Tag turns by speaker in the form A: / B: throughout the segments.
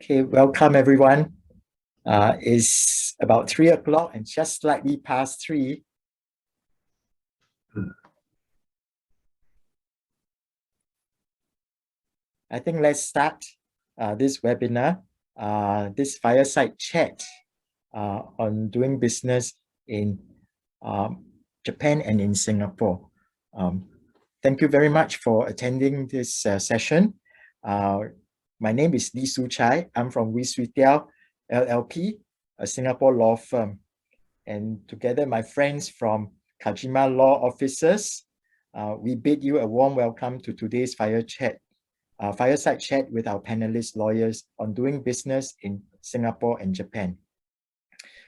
A: Okay, welcome everyone. It's about 3 o'clock and just slightly past 3. I think let's start this webinar, this fireside chat on doing business in Japan and in Singapore. Thank you very much for attending this session. My name is Lee Soo Chye. I'm from Wee Swee Teow LLP, a Singapore law firm. And together, my friends from Kojima Law Offices, we bid you a warm welcome to today's fireside chat with our panelist lawyers on doing business in Singapore and Japan.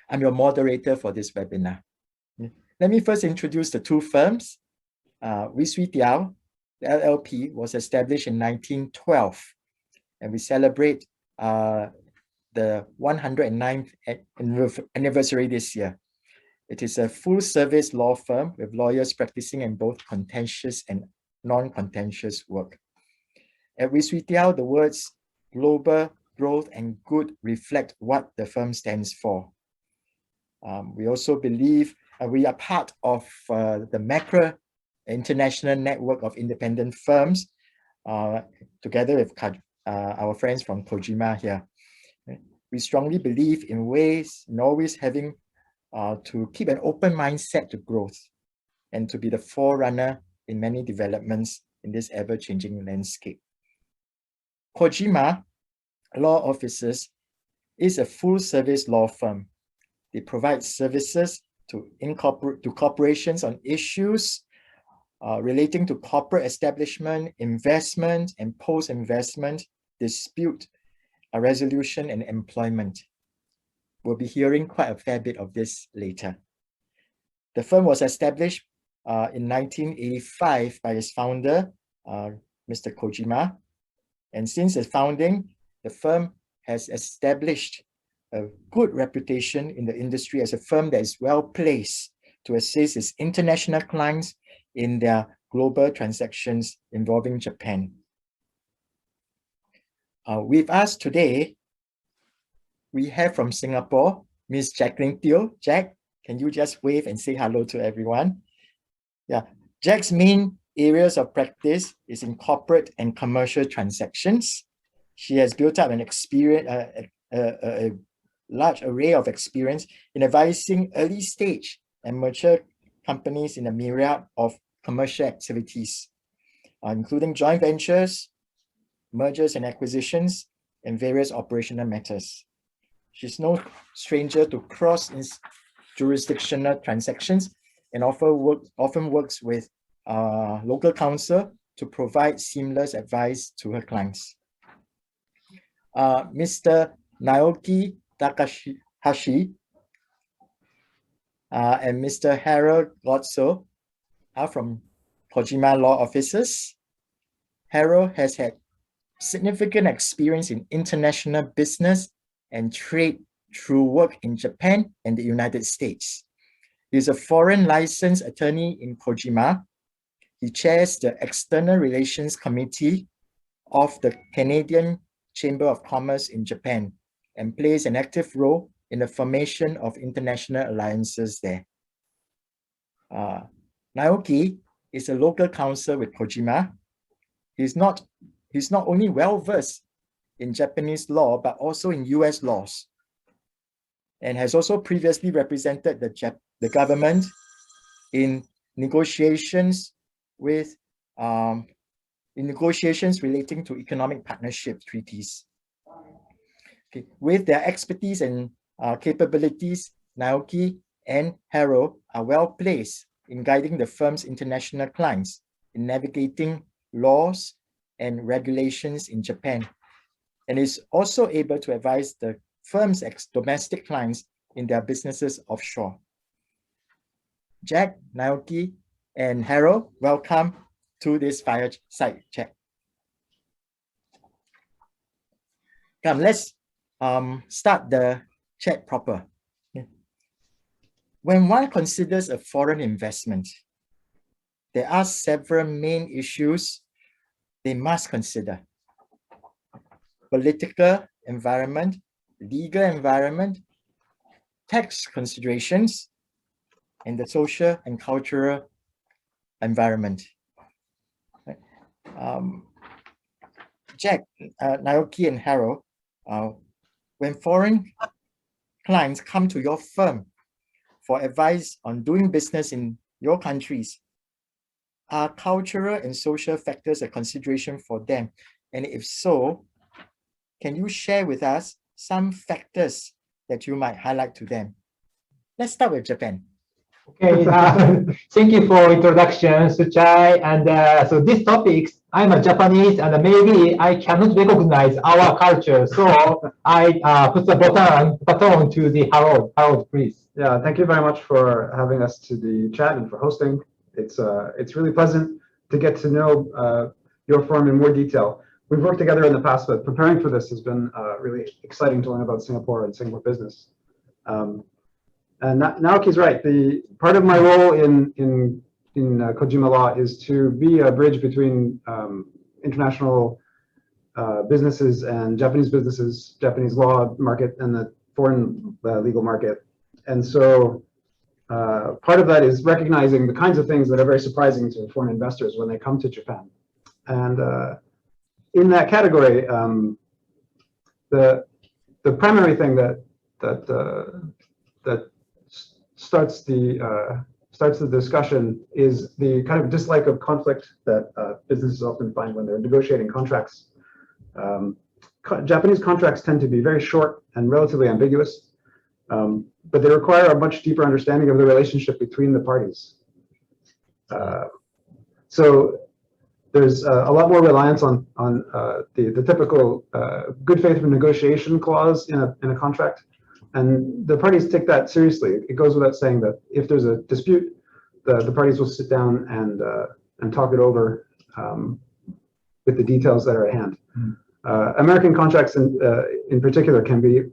A: I'm your moderator for this webinar. Let me first introduce the two firms. Wee Swee Teow LLP was established in 1912, and we celebrate the 109th anniversary this year. It is a full-service law firm with lawyers practicing in both contentious and non-contentious work. At Wee Swee Teow, the words global, growth, and good reflect what the firm stands for. We also believe we are part of the macro international network of independent firms, together with our friends from Kojima here. We strongly believe in always having to keep an open mindset to growth and to be the forerunner in many developments in this ever-changing landscape. Kojima Law Offices is a full-service law firm. They provide services to corporations on issues relating to corporate establishment, investment, and post-investment, dispute resolution, and employment. We'll be hearing quite a fair bit of this later. The firm was established in 1985 by its founder, Mr. Kojima. And since its founding, the firm has established a good reputation in the industry as a firm that is well placed to assist its international clients in their global transactions involving Japan. With us today, we have from Singapore, Ms. Jacqueline Teo. Jack, can you just wave and say hello to everyone? Yeah, Jack's main areas of practice is in corporate and commercial transactions. She has built up an experience, a large array of experience in advising early stage and mature companies in a myriad of commercial activities, including joint ventures, mergers and acquisitions, and various operational matters. She's no stranger to cross-jurisdictional transactions and often works with local counsel to provide seamless advice to her clients. Mr. Naoki Takahashi and Mr. Harold Godsoe are from Kojima Law Offices. Harold has had significant experience in international business and trade through work in Japan and the United States. He is a foreign licensed attorney in Kojima. He chairs the External Relations Committee of the Canadian Chamber of Commerce in Japan and plays an active role in the formation of international alliances there. Naoki is a local counsel with Kojima. He's not only well-versed in Japanese law, but also in US laws, and has also previously represented the government in negotiations relating to economic partnership treaties. Okay. With their expertise and capabilities, Naoki and Harold are well placed in guiding the firm's international clients in navigating laws and regulations in Japan, and is also able to advise the firm's domestic clients in their businesses offshore. Jack, Naoki, and Harold, welcome to this fireside chat. Come, let's start the chat proper. When one considers a foreign investment, there are several main issues they must consider. Political environment, legal environment, tax considerations, and the social and cultural environment. Jack, Naoki, and Harold, when foreign clients come to your firm for advice on doing business in your countries, are cultural and social factors a consideration for them? And if so, can you share with us some factors that you might highlight to them? Let's start with Japan.
B: Okay, thank you for introduction, Soo Chye. And so these topics, I'm a Japanese, and maybe I cannot recognize our culture. So I put the baton to the Harold. Harold, please.
C: Yeah, thank you very much for having us to the chat and for hosting. It's really pleasant to get to know your firm in more detail. We've worked together in the past, but preparing for this has been really exciting to learn about Singapore and Singapore business. And Naoki's right. The part of my role in Kojima Law is to be a bridge between international businesses and Japanese businesses, Japanese law market, and the foreign legal market. And so part of that is recognizing the kinds of things that are very surprising to foreign investors when they come to Japan. And in that category, the primary thing that starts the discussion is the kind of dislike of conflict that businesses often find when they're negotiating contracts. Japanese contracts tend to be very short and relatively ambiguous, but they require a much deeper understanding of the relationship between the parties. So there's a lot more reliance on the typical good faith negotiation clause in a contract. And the parties take that seriously. It goes without saying that if there's a dispute, the parties will sit down and talk it over with the details that are at hand. American contracts in particular can be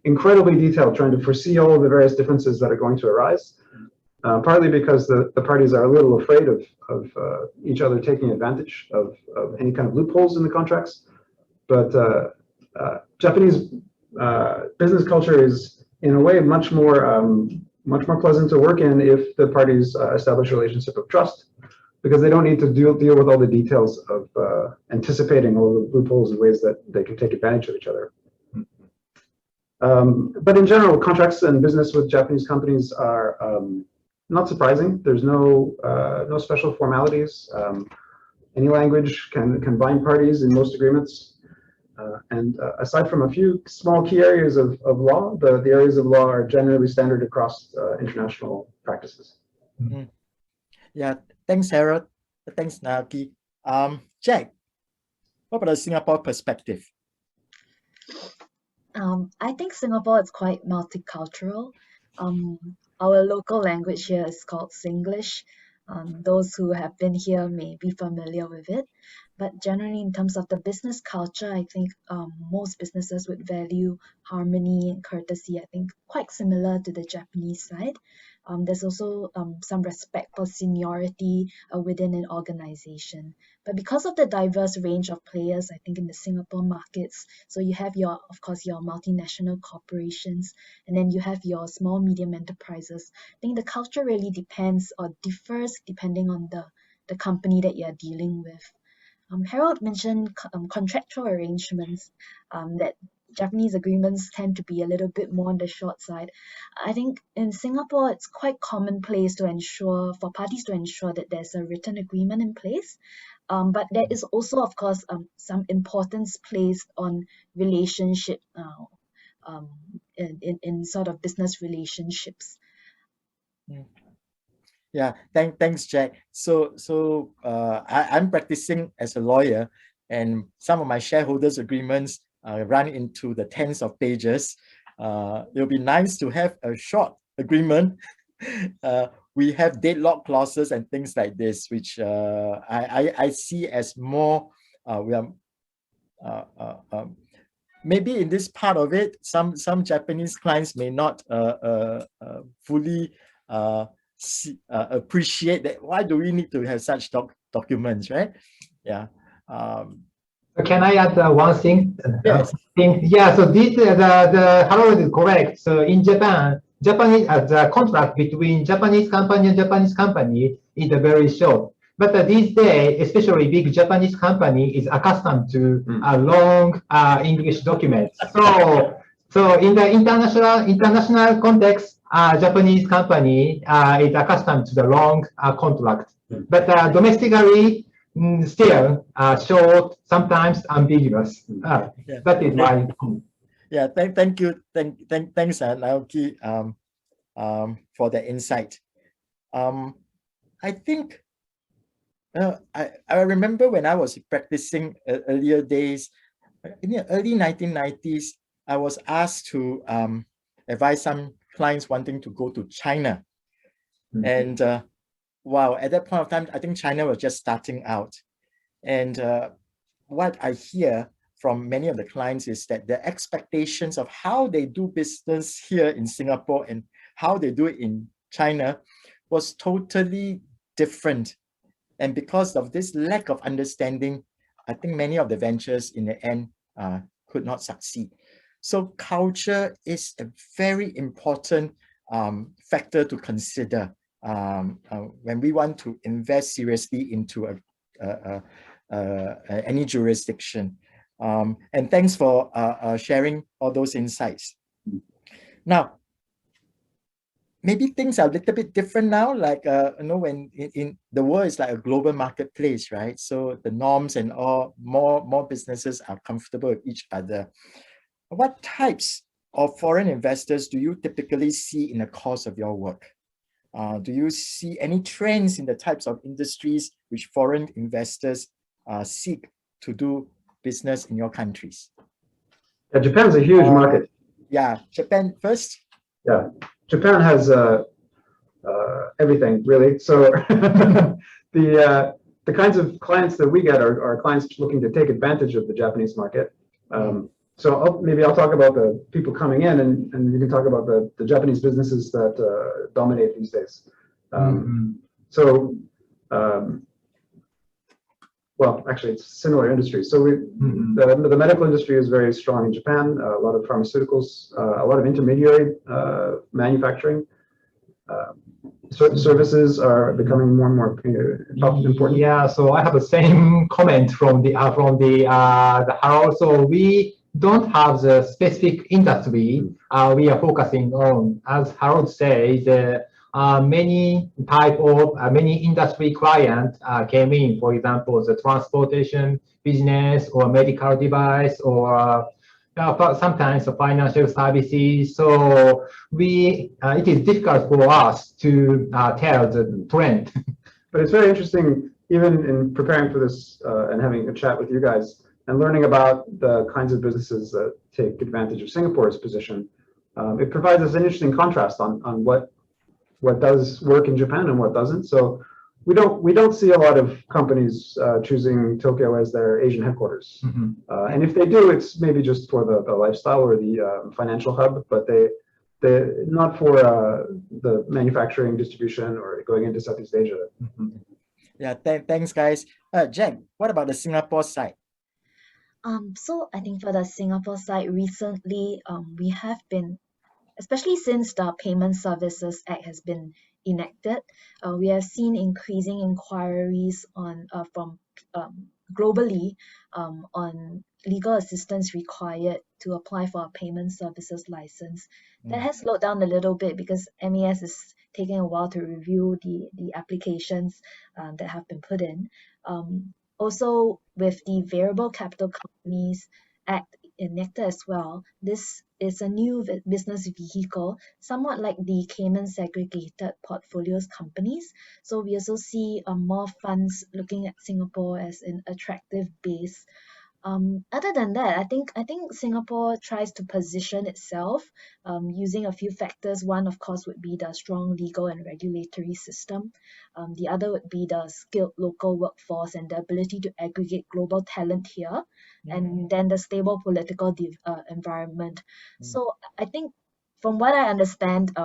C: incredibly detailed, trying to foresee all of the various differences that are going to arise, partly because the parties are a little afraid of each other taking advantage of any kind of loopholes in the contracts. But Japanese business culture is, in a way, much more pleasant to work in if the parties establish a relationship of trust, because they don't need to deal with all the details of anticipating all the loopholes and ways that they can take advantage of each other. But in general, contracts and business with Japanese companies are not surprising. There's no special formalities. Any language can bind parties in most agreements. And aside from a few small key areas of law, the areas of law are generally standard across international practices.
A: Mm-hmm. Yeah, thanks, Harold. Thanks, Naoki. Jack, what about the Singapore perspective?
D: I think Singapore is quite multicultural. Our local language here is called Singlish. Those who have been here may be familiar with it. But generally, in terms of the business culture, I think most businesses would value harmony and courtesy. I think quite similar to the Japanese side. There's also some respect for seniority within an organization. But because of the diverse range of players, I think in the Singapore markets, so you have of course, your multinational corporations, and then you have your small, medium enterprises. I think the culture really depends or differs depending on the company that you're dealing with. Harold mentioned contractual arrangements, that Japanese agreements tend to be a little bit more on the short side. I think in Singapore, it's quite commonplace for parties to ensure that there's a written agreement in place. But there is also, of course, some importance placed on relationship in sort of business relationships.
A: Yeah, thanks, Jack. So I'm practicing as a lawyer, and some of my shareholders' agreements run into the tens of pages. It'll be nice to have a short agreement. We have deadlock clauses and things like this, which I see as more. Maybe in this part of it, some Japanese clients may not fully appreciate that. Why do we need to have such documents, right? Yeah.
B: Can I add one thing?
A: Yes.
B: Yeah, so this the Harold is correct. So in Japan, Japanese the contract between Japanese company and Japanese company is very short. But these days, especially big Japanese company is accustomed to a long English document. So in the international context, Japanese company is accustomed to the long contract. But domestically, still short, sometimes ambiguous.
A: Yeah.
B: That is my
A: Yeah, thank you. Thanks, Naoki, for the insight. I think I remember when I was practicing earlier days, in the early 1990s, I was asked to advise some clients wanting to go to China. And wow, at that point of time, I think China was just starting out. And what I hear from many of the clients is that the expectations of how they do business here in Singapore and how they do it in China was totally different. And because of this lack of understanding, I think many of the ventures in the end could not succeed. So culture is a very important factor to consider when we want to invest seriously into any jurisdiction. And thanks for sharing all those insights. Now, maybe things are a little bit different now, like, when in the world is like a global marketplace, right? So the norms and all, more businesses are comfortable with each other. What types of foreign investors do you typically see in the course of your work? Do you see any trends in the types of industries which foreign investors seek to do business in your countries?
C: Yeah, Japan's a huge market.
A: Yeah, Japan first.
C: Yeah, Japan has everything really. So the kinds of clients that we get are clients looking to take advantage of the Japanese market. So maybe I'll talk about the people coming in, and you can talk about the Japanese businesses that dominate these days. So, well, actually, it's similar industries. So the medical industry is very strong in Japan. A lot of pharmaceuticals, a lot of intermediary manufacturing. Services are becoming more and more important.
B: Yeah, so I have the same comment from the Harold. So we don't have the specific industry we are focusing on. As Harold says, many industry clients came in. For example, the transportation business or medical device or sometimes the financial services. So it is difficult for us to tell the trend.
C: But it's very interesting, even in preparing for this and having a chat with you guys and learning about the kinds of businesses that take advantage of Singapore's position. It provides us an interesting contrast on what does work in Japan and what doesn't. So we don't see a lot of companies choosing Tokyo as their Asian headquarters. And if they do, it's maybe just for the lifestyle or the financial hub, but they not for the manufacturing, distribution, or going into Southeast Asia.
A: Yeah, thanks, guys. Jack, what about the Singapore side?
D: So I think for the Singapore side, recently we have been, especially since the Payment Services Act has been enacted, we have seen increasing inquiries from globally on legal assistance required to apply for a payment services license. That has slowed down a little bit because MAS is taking a while to review the applications that have been put in. Also, with the Variable Capital Companies Act enacted as well, this is a new business vehicle, somewhat like the Cayman Segregated Portfolios companies. So we also see more funds looking at Singapore as an attractive base. Other than that, I think Singapore tries to position itself using a few factors. One, of course, would be the strong legal and regulatory system. The other would be the skilled local workforce and the ability to aggregate global talent here, and then the stable political environment. So I think, from what I understand,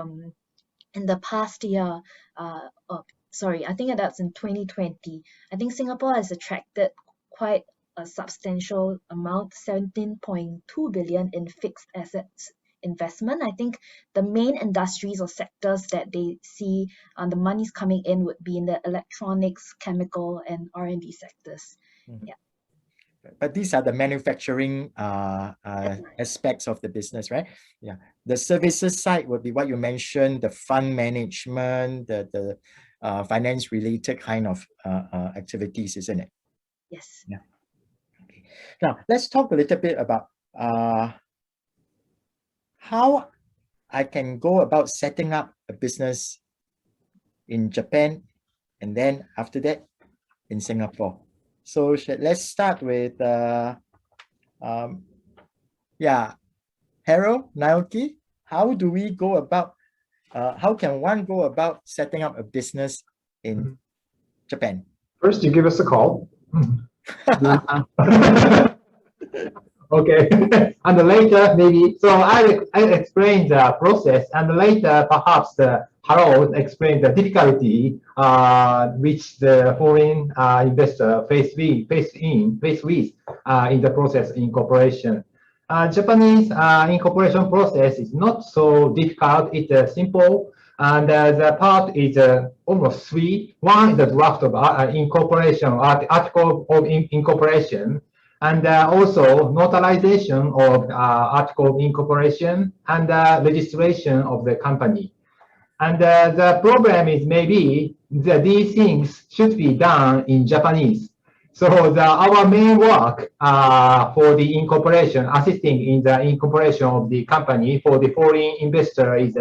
D: in the past year, I think that's in 2020, I think Singapore has attracted quite a substantial amount, 17.2 billion in fixed assets investment. I think the main industries or sectors that they see the money's coming in would be in the electronics, chemical, and R&D sectors. Yeah.
A: But these are the manufacturing aspects of the business, right? Yeah. The services side would be what you mentioned, the fund management, the finance related kind of activities, isn't it?
D: Yes.
A: Yeah. Okay. Now let's talk a little bit about how I can go about setting up a business in Japan, and then after that in Singapore. So let's start with Harold, Naoki, how do we go about, how can one go about setting up a business in Japan?
C: First, you give us a call.
B: Okay, and later maybe, so I explain the process, and later perhaps Harold explain the difficulty which the foreign investor face with in the process incorporation. Japanese incorporation process is not so difficult, it's simple, and the part is almost three. One is the draft of incorporation, article of incorporation, and also notarization of article of incorporation and registration of the company. And the problem is maybe that these things should be done in Japanese. So our main work for the incorporation, assisting in the incorporation of the company for the foreign investor is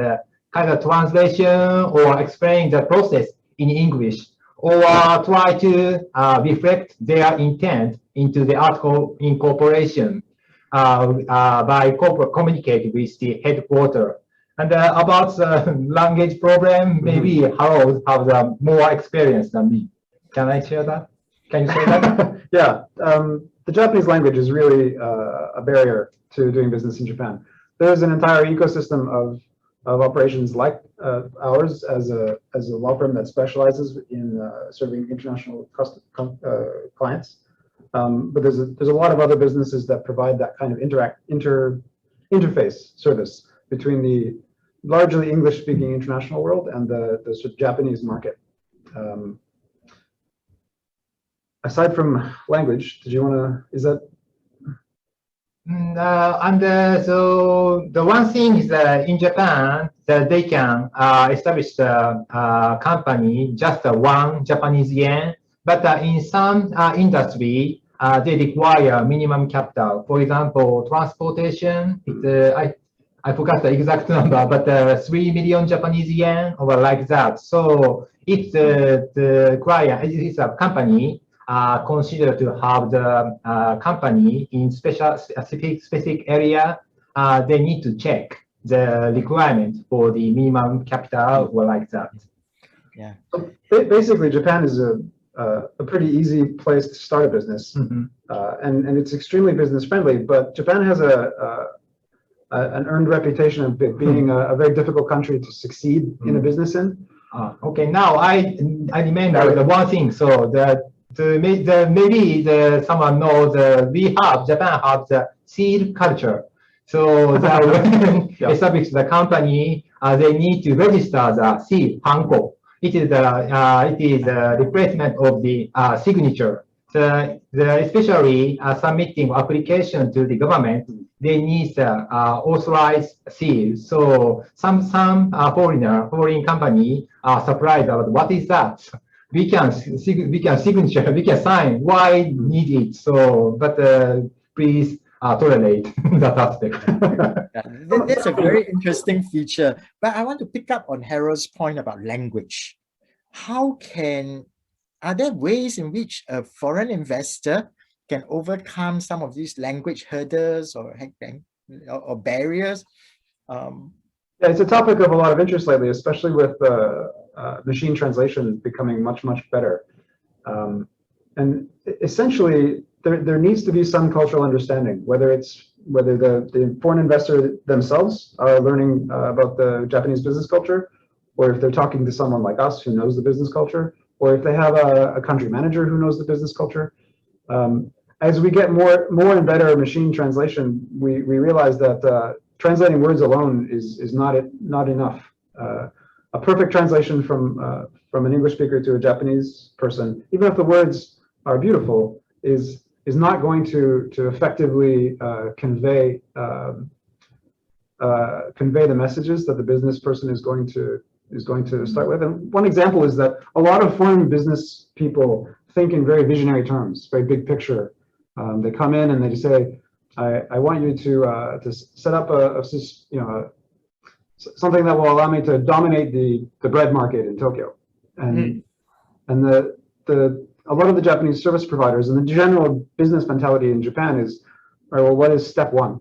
B: kind of translation or explain the process in English, or try to reflect their intent into the article incorporation by communicating with the headquarters. And about the language problem, maybe Harold has more experience than me. Can I share that? Can you say that?
C: Yeah, the Japanese language is really a barrier to doing business in Japan. There's an entire ecosystem of operations like ours as a law firm that specializes in serving international clients. But there's a lot of other businesses that provide that kind of interface service between the largely English-speaking international world and the sort of Japanese market. Aside from language, did you want to? Is that?
B: So the one thing is that in Japan, that they can establish the company just one Japanese yen, but in some industry, they require minimum capital. For example, transportation, I forgot the exact number, but 3 million Japanese yen or like that. So if the client is a company, consider to have the company in specific area, they need to check the requirement for the minimum capital or like that.
A: Yeah.
C: So basically, Japan is a pretty easy place to start a business, and it's extremely business friendly. But Japan has an earned reputation of being a very difficult country to succeed in a business in.
B: Okay, now I remember the one thing. So maybe someone knows Japan has the seal culture. So when establish the company, they need to register the seal hanko. It is the replacement of the signature. Especially submitting application to the government, they need authorized seal. So some foreign company are surprised about what is that. We can signature, we can sign. Why need it? So, but please tolerate that aspect.
A: That's a very interesting feature. But I want to pick up on Harold's point about language. Are there ways in which a foreign investor can overcome some of these language hurdles or barriers?
C: Yeah, it's a topic of a lot of interest lately, especially with machine translation becoming much better. And essentially, there needs to be some cultural understanding, whether the foreign investor themselves are learning about the Japanese business culture, or if they're talking to someone like us who knows the business culture, or if they have a country manager who knows the business culture. as we get more and better machine translation, we realize that translating words alone is not enough. A perfect translation from an English speaker to a Japanese person, even if the words are beautiful, is not going to effectively convey the messages that the business person is going to start with. And one example is that a lot of foreign business people think in very visionary terms, very big picture. They come in and they just say, I want you to set up something that will allow me to dominate the bread market in Tokyo. And a lot of the Japanese service providers and the general business mentality in Japan is, all right, well, what is step one?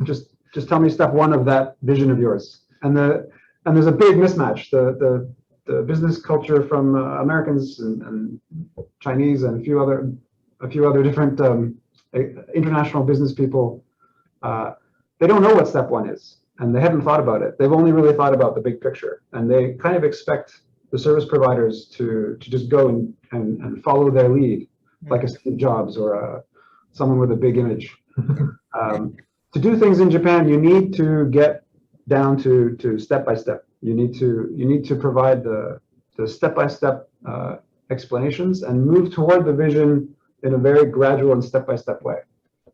C: Just tell me step one of that vision of yours. And there's a big mismatch. The business culture from Americans and Chinese and a few other different international business people, they don't know what step one is, and they haven't thought about it. They've only really thought about the big picture, and they kind of expect the service providers to just go and follow their lead, like a Steve Jobs or someone with a big image. To do things in Japan, you need to get down to step by step. You need to provide the step by step explanations and move toward the vision in a very gradual and step by step way.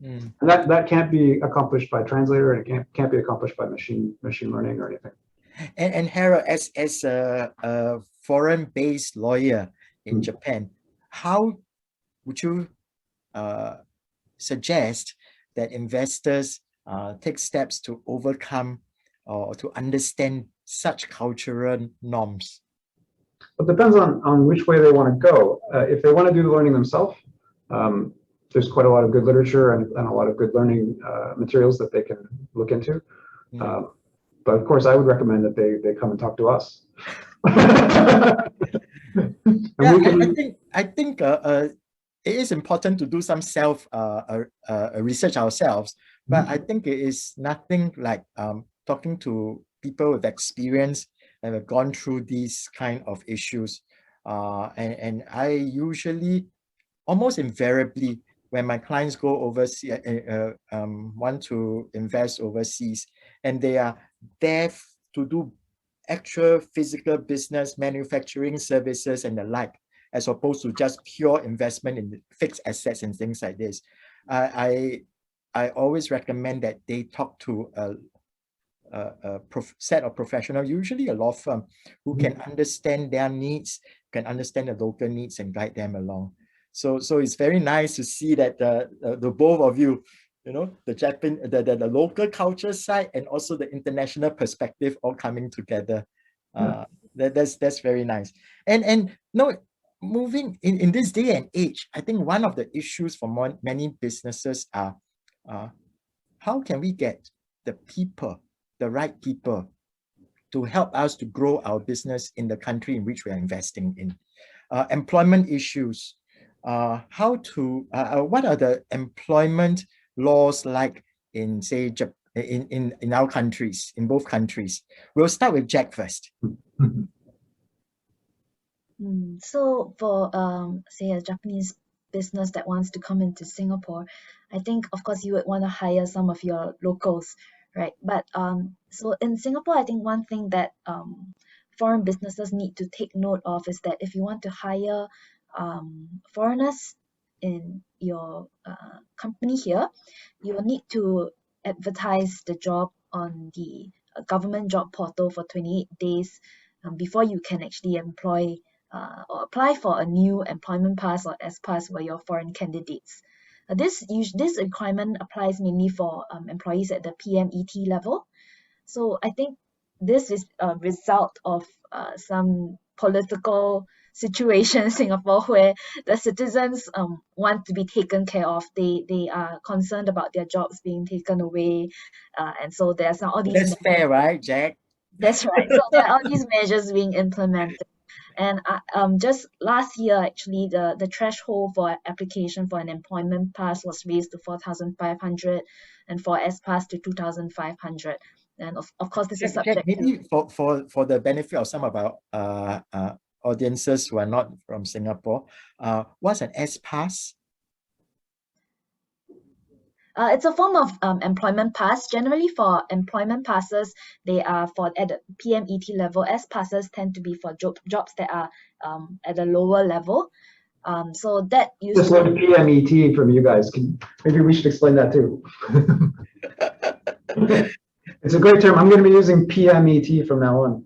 C: And that can't be accomplished by translator, and it can't be accomplished by machine learning or anything.
A: And Harold, as a foreign-based lawyer in Japan, how would you suggest that investors take steps to overcome or to understand such cultural norms?
C: It depends on which way they want to go. If they want to do the learning themselves, there's quite a lot of good literature and a lot of good learning materials that they can look into. But of course, I would recommend that they come and talk to us.
A: I think it is important to do some self research ourselves, but I think it is nothing like talking to people with experience and have gone through these kind of issues. And I usually, almost invariably, when my clients go overseas, want to invest overseas, and they are there to do actual physical business, manufacturing services and the like, as opposed to just pure investment in fixed assets and things like this, I always recommend that they talk to a set of professionals, usually a law firm, who can understand their needs, can understand the local needs and guide them along. So it's very nice to see that the both of you, the local culture side and also the international perspective all coming together. That's very nice. And no, moving in this day and age, I think one of the issues for many businesses are how can we get the right people to help us to grow our business in the country in which we are investing in. Employment issues. What are the employment laws like in, say, in our countries, in both countries? We'll start with Jack first.
D: So for say a Japanese business that wants to come into Singapore, I think of course you would want to hire some of your locals, right? But so in Singapore, I think one thing that foreign businesses need to take note of is that if you want to hire foreigners in your company here, you will need to advertise the job on the government job portal for 28 days before you can actually employ or apply for a new employment pass or S-pass for your foreign candidates. This requirement applies mainly for employees at the PMET level. So I think this is a result of some political situation in Singapore where the citizens want to be taken care of. They are concerned about their jobs being taken away, and so there's all these.
A: That's fair, right, Jack?
D: That's right. So there are all these measures being implemented. And just last year, actually, the threshold for application for an employment pass was raised to 4,500 and for S-pass to 2,500. And of course, this is subject
A: maybe for the benefit of some of our audiences who are not from Singapore, what's an S-pass?
D: It's a form of employment pass. Generally, for employment passes, they are for at the PMET level. S passes tend to be for jobs that are at a lower level. So that used
C: Just learned PMET from you guys. Maybe we should explain that too. It's a great term. I'm going to be using PMET from now on.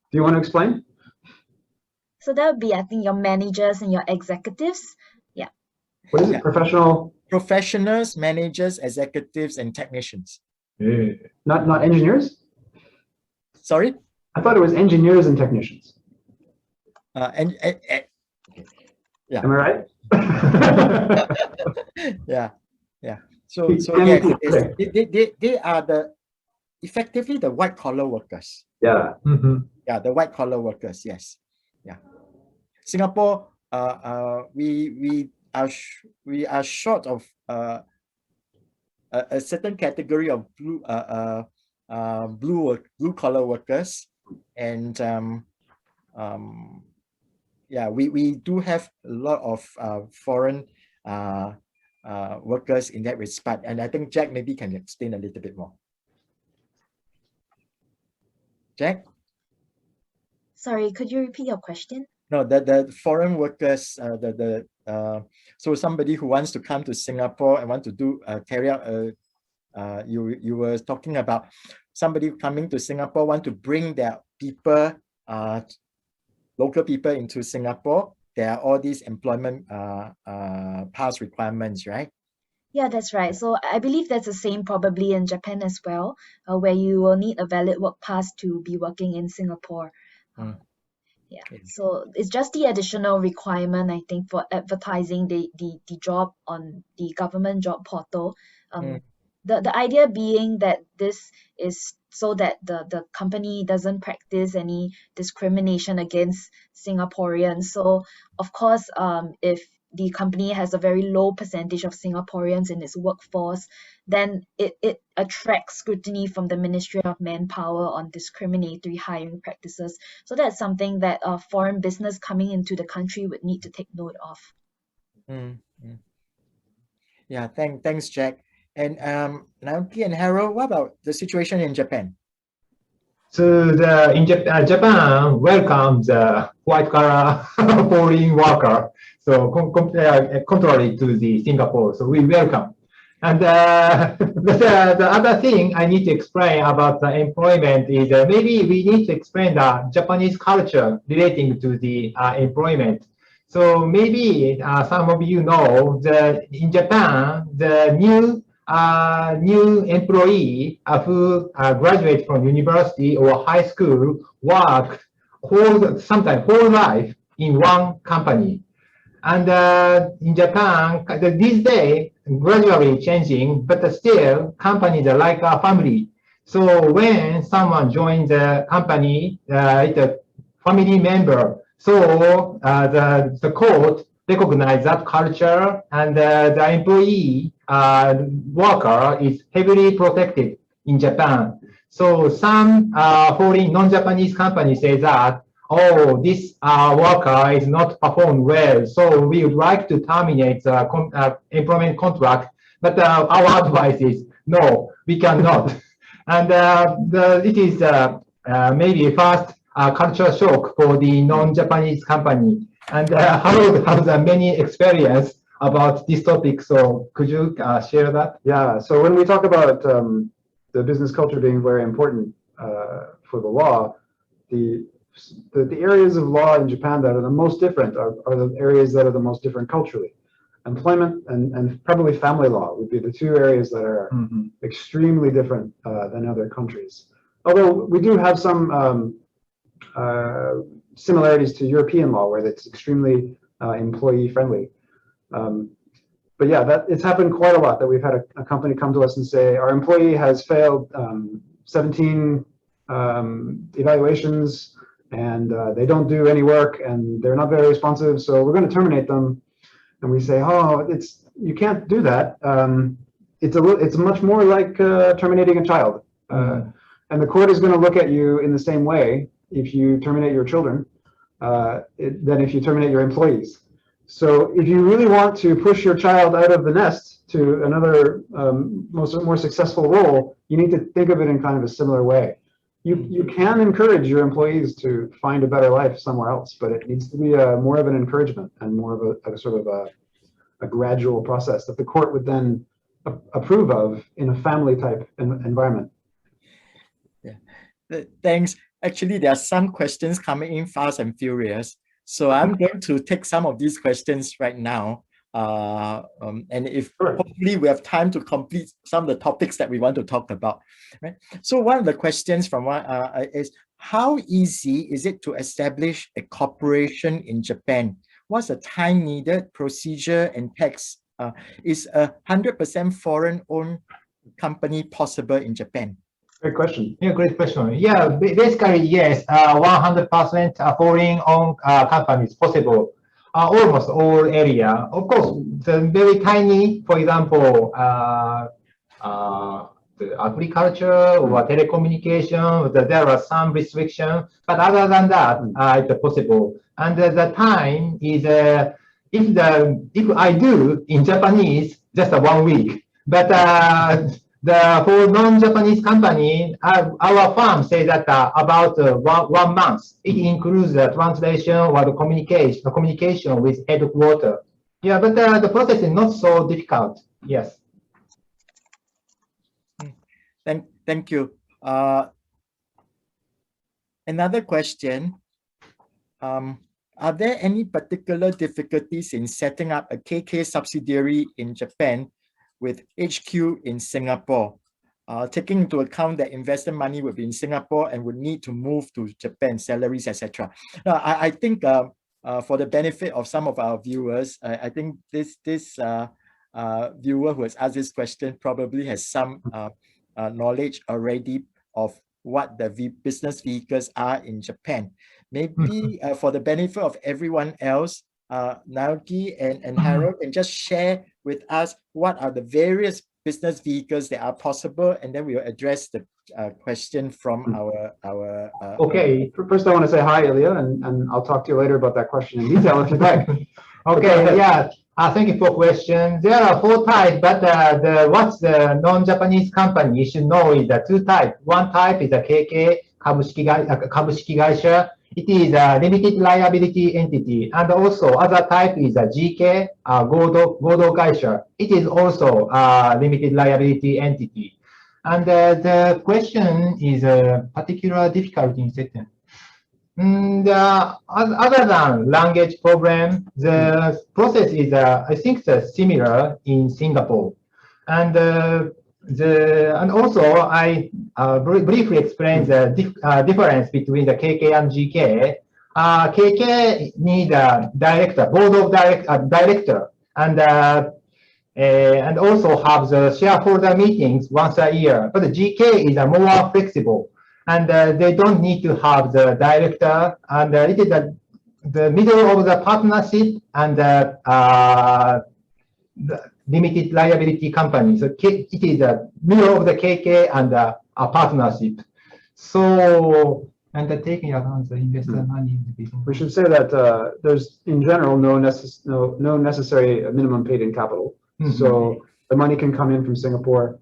C: Do you want to explain?
D: So that would be, I think, your managers and your executives. Yeah.
C: What is it? Professional?
A: Professionals, managers, executives, and technicians.
C: Not engineers?
A: Sorry?
C: I thought it was engineers and technicians.
A: Yeah.
C: Am I right?
A: Yeah. So yes, they are effectively the white collar workers.
C: Yeah.
A: Yeah, the white collar workers. Yes. Yeah. Singapore, we are short of a certain category of blue collar workers, and yeah, we do have a lot of foreign workers in that respect, and I think Jack maybe can explain a little bit more. Jack?
D: Sorry, could you repeat your question?
A: No, the foreign workers, so somebody who wants to come to Singapore and want to do carry out you were talking about somebody coming to Singapore want to bring their people, local people into Singapore. There are all these employment pass requirements, right?
D: Yeah, that's right. So I believe that's the same probably in Japan as well, where you will need a valid work pass to be working in Singapore. Yeah, so it's just the additional requirement, I think, for advertising the job on the government job portal. The idea being that this is so that the company doesn't practice any discrimination against Singaporeans. So of course, if the company has a very low percentage of Singaporeans in its workforce, then it attracts scrutiny from the Ministry of Manpower on discriminatory hiring practices. So that's something that foreign business coming into the country would need to take note of.
A: Yeah, thanks, Jack. And Naoki and Harold, what about the situation in Japan?
B: So in Japan welcomes white collar foreign worker. So contrary to the Singapore, so we welcome. And the other thing I need to explain about the employment is maybe we need to explain the Japanese culture relating to the employment. So maybe some of you know that in Japan, the new employee who graduate from university or high school work sometimes whole life in one company. And in Japan, these days, gradually changing, but still companies are like a family. So when someone joins the company, it's a family member. So the court recognize that culture, and the employee worker is heavily protected in Japan. So some foreign non-Japanese companies say that, oh, this worker is not performed well, so we would like to terminate the employment contract. But our advice is, no, we cannot. And it is maybe first culture shock for the non-Japanese company. And Harold has many experience about this topic, so could you share that?
C: Yeah, so when we talk about the business culture being very important for the law, the areas of law in Japan that are the most different are the areas that are the most different culturally. Employment and probably family law would be the two areas that are extremely different than other countries. Although we do have some similarities to European law, where it's extremely employee friendly. But yeah, it's happened quite a lot that we've had a company come to us and say, our employee has failed 17 evaluations, and they don't do any work, and they're not very responsive, so we're going to terminate them. And we say, oh, you can't do that. It's much more like terminating a child. And the court is going to look at you in the same way if you terminate your children than if you terminate your employees. So if you really want to push your child out of the nest to another more successful role, you need to think of it in kind of a similar way. You can encourage your employees to find a better life somewhere else, but it needs to be more of an encouragement and more of a sort of a gradual process that the court would then approve of in a family type environment.
A: Yeah, thanks. Actually, there are some questions coming in fast and furious. So I'm going to take some of these questions right now. And if hopefully we have time to complete some of the topics that we want to talk about, right? So one of the questions from is, how easy is it to establish a corporation in Japan? What's the time needed, procedure, and tax? Is a 100% foreign-owned company possible in Japan?
C: Great question.
B: Yeah, great question. Yeah, basically, yes, 100% foreign-owned companies possible. Almost all area. Of course, the very tiny, for example, the agriculture or telecommunication, there are some restrictions, but other than that, it's possible. And the time is, if I do in Japanese, just 1 week, but for non-Japanese company, our firm say that about 1 month. It includes the translation or the communication with headquarters. Yeah, but the process is not so difficult. Yes.
A: Thank you. Another question. Are there any particular difficulties in setting up a KK subsidiary in Japan with HQ in Singapore, taking into account that investor money would be in Singapore and would need to move to Japan, salaries, etc.? I think for the benefit of some of our viewers, I think this viewer who has asked this question probably has some knowledge already of what the business vehicles are in Japan. Maybe for the benefit of everyone else, Naoki and Harold can just share with us what are the various business vehicles that are possible, and then we'll address the question from our
C: okay. First, I want to say hi, Ilya, and I'll talk to you later about that question in detail if you'd like.
B: Okay, yeah. Thank you for question. There are 4 types, but what's the non-Japanese company you should know is the 2 types. One type is a KK, Kabushiki Gaisha. It is a limited liability entity, and also other type is a GK, Godo Gaisha. It is also a limited liability entity. And the question is a particular difficulty in setting. Other than language problem, the process is, I think, similar in Singapore. And also, I briefly explain the difference between the KK and GK. KK need a director, board of director, and also have the shareholder meetings once a year. But the GK is more flexible, and they don't need to have the director, and it is the middle of the partnership and the limited liability company. So it is the middle of the KK and a partnership. So, and taking account the investor money.
C: We should say that there's, in general, no necessary minimum paid-in capital. So the money can come in from Singapore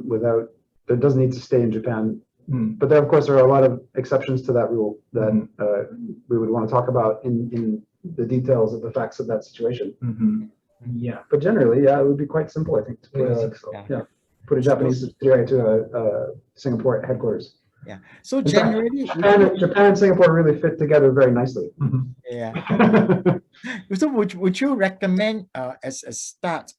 C: without, it doesn't need to stay in Japan. But there, of course, there are a lot of exceptions to that rule that we would want to talk about in the details of the facts of that situation.
B: Yeah,
C: but generally, yeah, it would be quite simple, I think, to put, put a Japanese subsidiary to a Singapore headquarters.
A: Yeah. So generally,
C: Japan and Singapore really fit together very nicely.
A: Yeah. So would you recommend as a start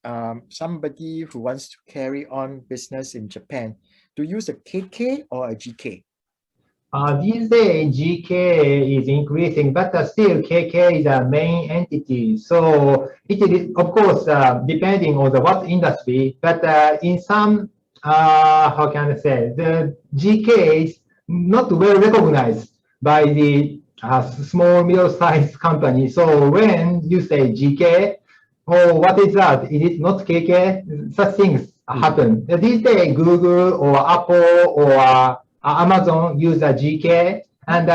A: somebody who wants to carry on business in Japan to use a KK or a GK?
B: These days, GK is increasing, but still KK is a main entity. So it is, of course, depending on the what industry, but in some, how can I say, the GK is not well recognized by the small, middle-sized company. So when you say GK, oh, what is that? It is not KK. Such things happen. These days, Google or Apple or Amazon use a GK, And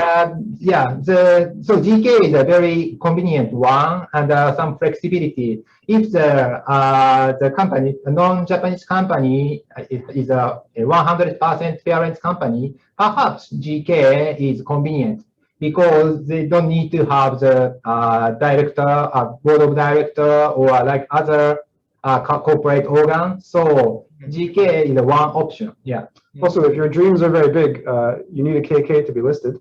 B: yeah, so GK is a very convenient one and some flexibility. If the company, a non-Japanese company, is a 100% parent company, perhaps GK is convenient because they don't need to have the director, board of director, or like other corporate organ. So GK is one option. Yeah.
C: Also, if your dreams are very big, you need a KK to be listed.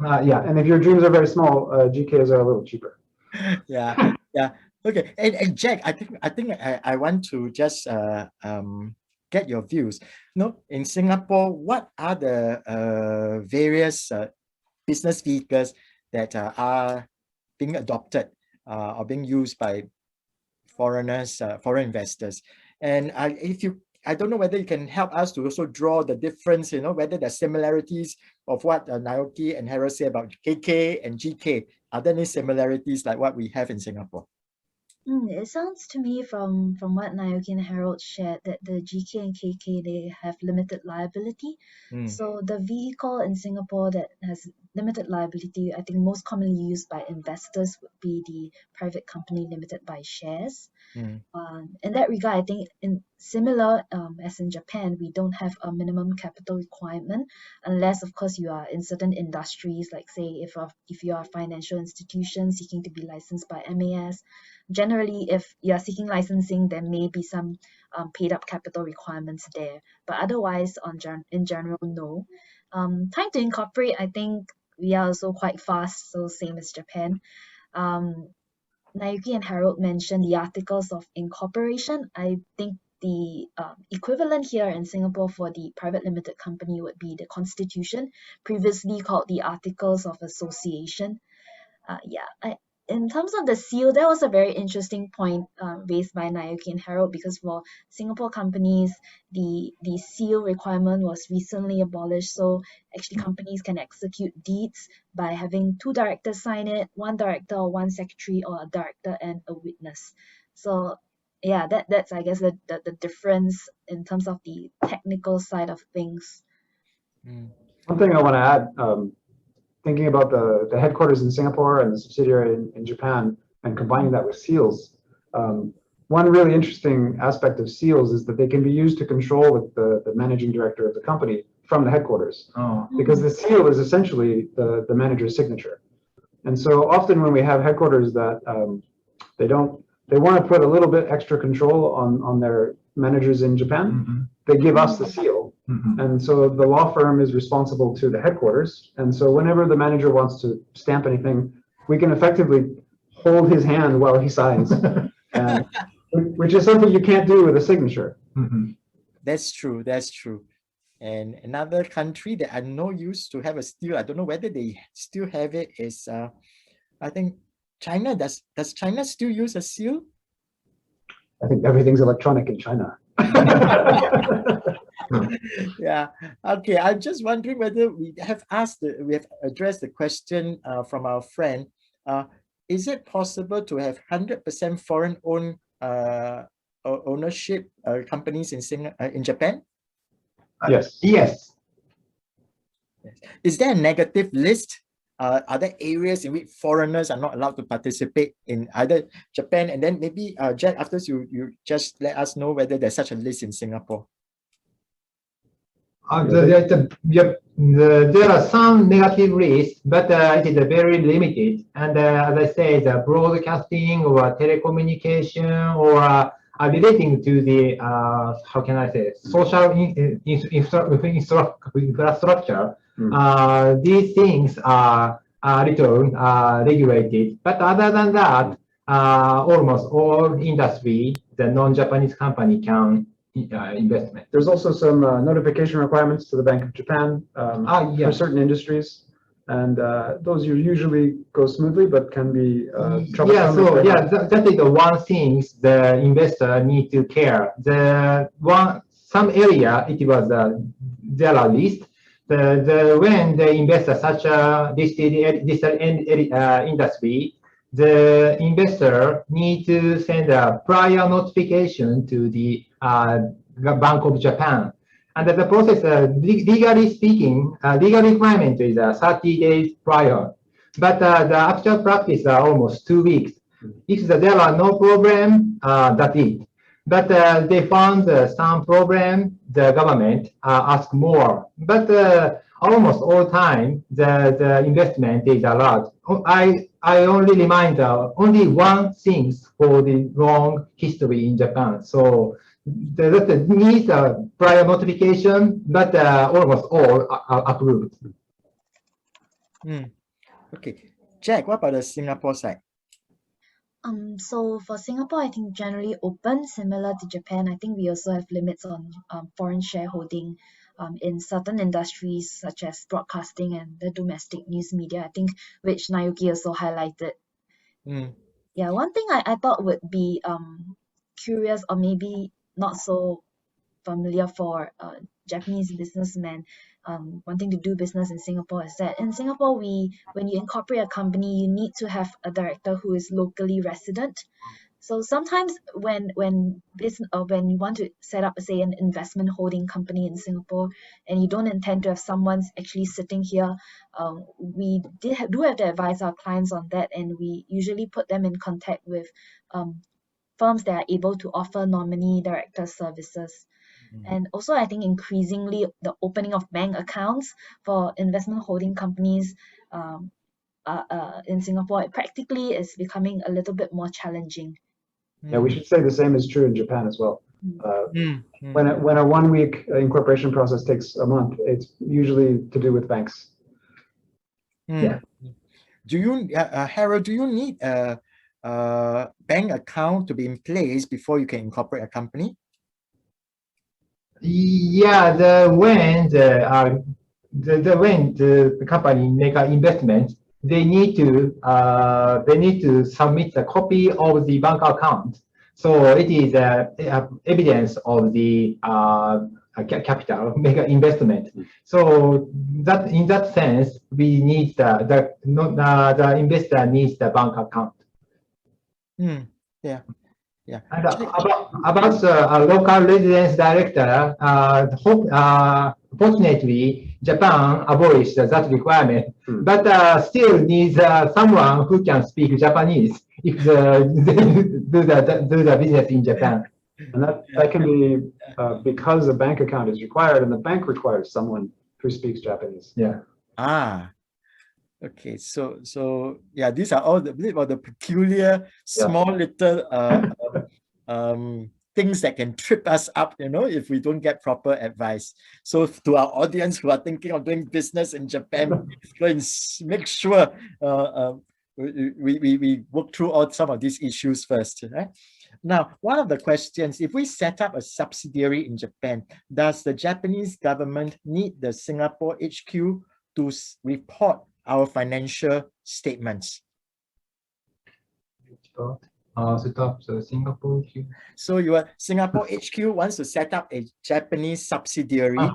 B: Yeah.
C: And if your dreams are very small, GKs are a little cheaper.
A: Yeah, yeah. Okay. And Jack, I want to just get your views. In Singapore, what are the various business vehicles that are being adopted or being used by foreigners, foreign investors? And I don't know whether you can help us to also draw the difference, whether there's similarities of what Naoki and Harold say about KK and GK. Are there any similarities like what we have in Singapore?
D: It sounds to me from what Naoki and Harold shared that the GK and KK, they have limited liability. So the vehicle in Singapore that has limited liability, I think most commonly used by investors would be the private company limited by shares. In that regard, I think similar as in Japan, we don't have a minimum capital requirement unless, of course, you are in certain industries, like say if you are a financial institution seeking to be licensed by MAS. Generally, if you are seeking licensing, there may be some paid up capital requirements there. But otherwise, in general, no. Time to incorporate, I think we are also quite fast, so same as Japan. Naoki and Harold mentioned the articles of incorporation. I think the equivalent here in Singapore for the private limited company would be the constitution, previously called the articles of association. In terms of the seal, that was a very interesting point raised by Naoki and Harold, because for Singapore companies, the seal requirement was recently abolished. So actually companies can execute deeds by having 2 directors sign it, 1 director or 1 secretary, or a director and a witness. So yeah, that's I guess the difference in terms of the technical side of things.
C: One thing I want to add, thinking about the headquarters in Singapore and the subsidiary in Japan and combining that with seals. One really interesting aspect of seals is that they can be used to control with the managing director of the company from the headquarters. Because the seal is essentially the manager's signature. And so often when we have headquarters that they want to put a little bit extra control on their managers in Japan, they give us the seal. And so the law firm is responsible to the headquarters. And so whenever the manager wants to stamp anything, we can effectively hold his hand while he signs, which is something you can't do with a signature.
A: That's true. That's true. And another country that I know used to have a seal, I don't know whether they still have it, is I think China. Does China still use a seal?
C: I think everything's electronic in China.
A: Yeah. Okay. I'm just wondering whether we have addressed the question from our friend. Is it possible to have 100% foreign-owned ownership companies in Japan?
C: Yes.
B: Yes.
A: Is there a negative list? Are there areas in which foreigners are not allowed to participate in either Japan? And then maybe, Jack, after you just let us know whether there's such a list in Singapore.
B: There are some negative risks, but it is very limited. And as I say, the broadcasting or telecommunication or relating to the, how can I say, social infrastructure, these things are little regulated. But other than that, almost all industry, the non-Japanese company can investment.
C: There's also some notification requirements to the Bank of Japan for certain industries, and those usually go smoothly, but can be troublesome.
B: That is the one thing the investor need to care. Some area it was there are list. When the investor such a listed industry, the investor need to send a prior notification to the Bank of Japan. And the process, legally speaking, legal requirement is 30 days prior. But the actual practice are almost 2 weeks. If there are no problem, that's it. But they found some problem, the government asked more. But almost all time, the investment is allowed. I only remind only one thing for the long history in Japan. So that needs a prior notification, but almost all are approved.
A: Okay. Jack, what about the Singapore side?
D: So for Singapore, I think generally open, similar to Japan. I think we also have limits on foreign shareholding in certain industries such as broadcasting and the domestic news media, I think, which Naoki also highlighted. Yeah, one thing I thought would be curious or maybe not so familiar for Japanese businessmen wanting to do business in Singapore is that in Singapore, when you incorporate a company, you need to have a director who is locally resident. So sometimes when you want to set up, say, an investment holding company in Singapore, and you don't intend to have someone actually sitting here, we do have to advise our clients on that, and we usually put them in contact with firms that are able to offer nominee director services. And also, I think increasingly the opening of bank accounts for investment holding companies in Singapore, it practically is becoming a little bit more challenging.
C: Yeah, we should say the same is true in Japan as well. When a 1 week incorporation process takes a month, it's usually to do with banks.
B: Yeah.
A: Do you, Harold, do you need a bank account to be in place before you can incorporate a company?
B: Yeah, when the company make an investment, they need to submit a copy of the bank account. So it is evidence of the capital make an investment. So that in that sense, we need the investor needs the bank account.
A: Yeah.
B: And about the local residence director, fortunately, Japan abolished that requirement, but still needs someone who can speak Japanese if they do the business in Japan.
C: And that can be because a bank account is required, and the bank requires someone who speaks Japanese.
B: Yeah.
A: Okay, so yeah, these are all the peculiar, small little things that can trip us up, if we don't get proper advice. So to our audience who are thinking of doing business in Japan, go and make sure we work through some of these issues first. Right? Now, one of the questions, if we set up a subsidiary in Japan, does the Japanese government need the Singapore HQ to report our financial statements?
B: Set up the Singapore HQ.
A: So your Singapore HQ wants to set up a Japanese subsidiary.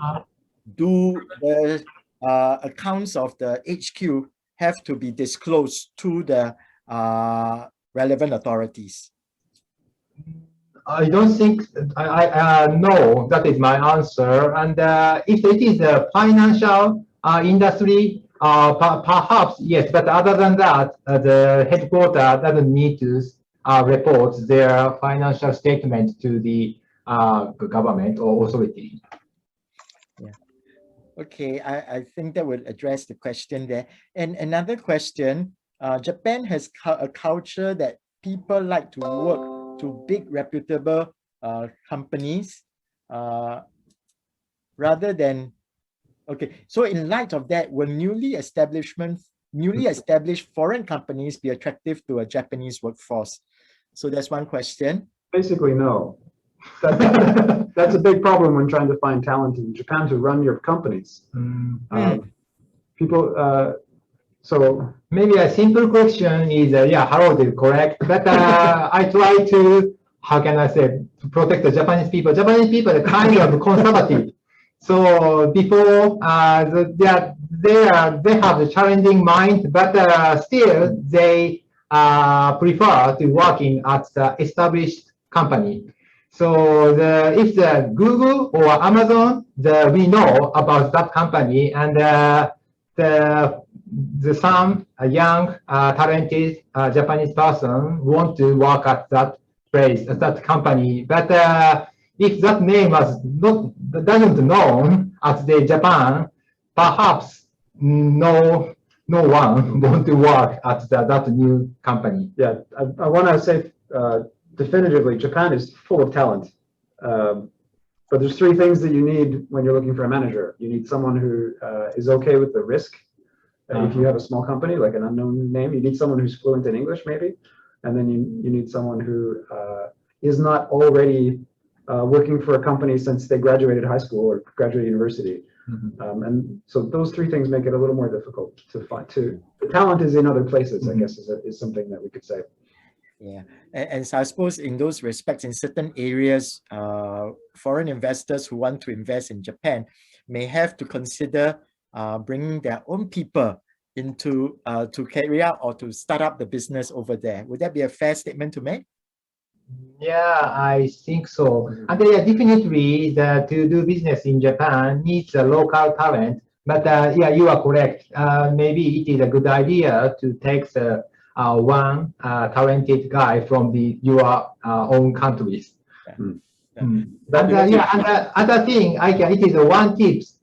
A: Do the accounts of the HQ have to be disclosed to the relevant authorities?
B: I don't think, no, that is my answer. And if it is a financial industry, perhaps yes, but other than that, the headquarters doesn't need to report their financial statement to the government or authority.
A: Yeah. Okay, I think that will address the question there. And another question, Japan has a culture that people like to work to big reputable companies rather than, okay, so in light of that, will newly established foreign companies be attractive to a Japanese workforce? So that's one question.
C: Basically, no. That's a big problem when trying to find talent in Japan to run your companies. People, so
B: maybe a simple question is, Harold is correct, but I try to, how can I say, to protect the Japanese people. Japanese people are kind of conservative. So people, they have a challenging mind, but still they prefer to working at the established company. So if the Google or Amazon, we know about that company, and some young, talented Japanese person want to work at that place, at that company. But if that name was not doesn't known at the Japan, perhaps no one want to work at that new company.
C: Yeah, I want to say definitively, Japan is full of talent. But there's three things that you need when you're looking for a manager. You need someone who is okay with the risk. If you have a small company, like an unknown name, you need someone who's fluent in English, maybe. And then you need someone who is not already working for a company since they graduated high school or graduated university. And so those three things make it a little more difficult to find. The talent is in other places, I guess, is something that we could say.
A: Yeah, and so I suppose in those respects, in certain areas, foreign investors who want to invest in Japan may have to consider bringing their own people into to carry out or to start up the business over there. Would that be a fair statement to make?
B: Yeah, I think so. And yeah, definitely to do business in Japan needs a local talent. But yeah, you are correct. Maybe it is a good idea to take one talented guy from your own countries. But yeah, and other thing, it is one tip is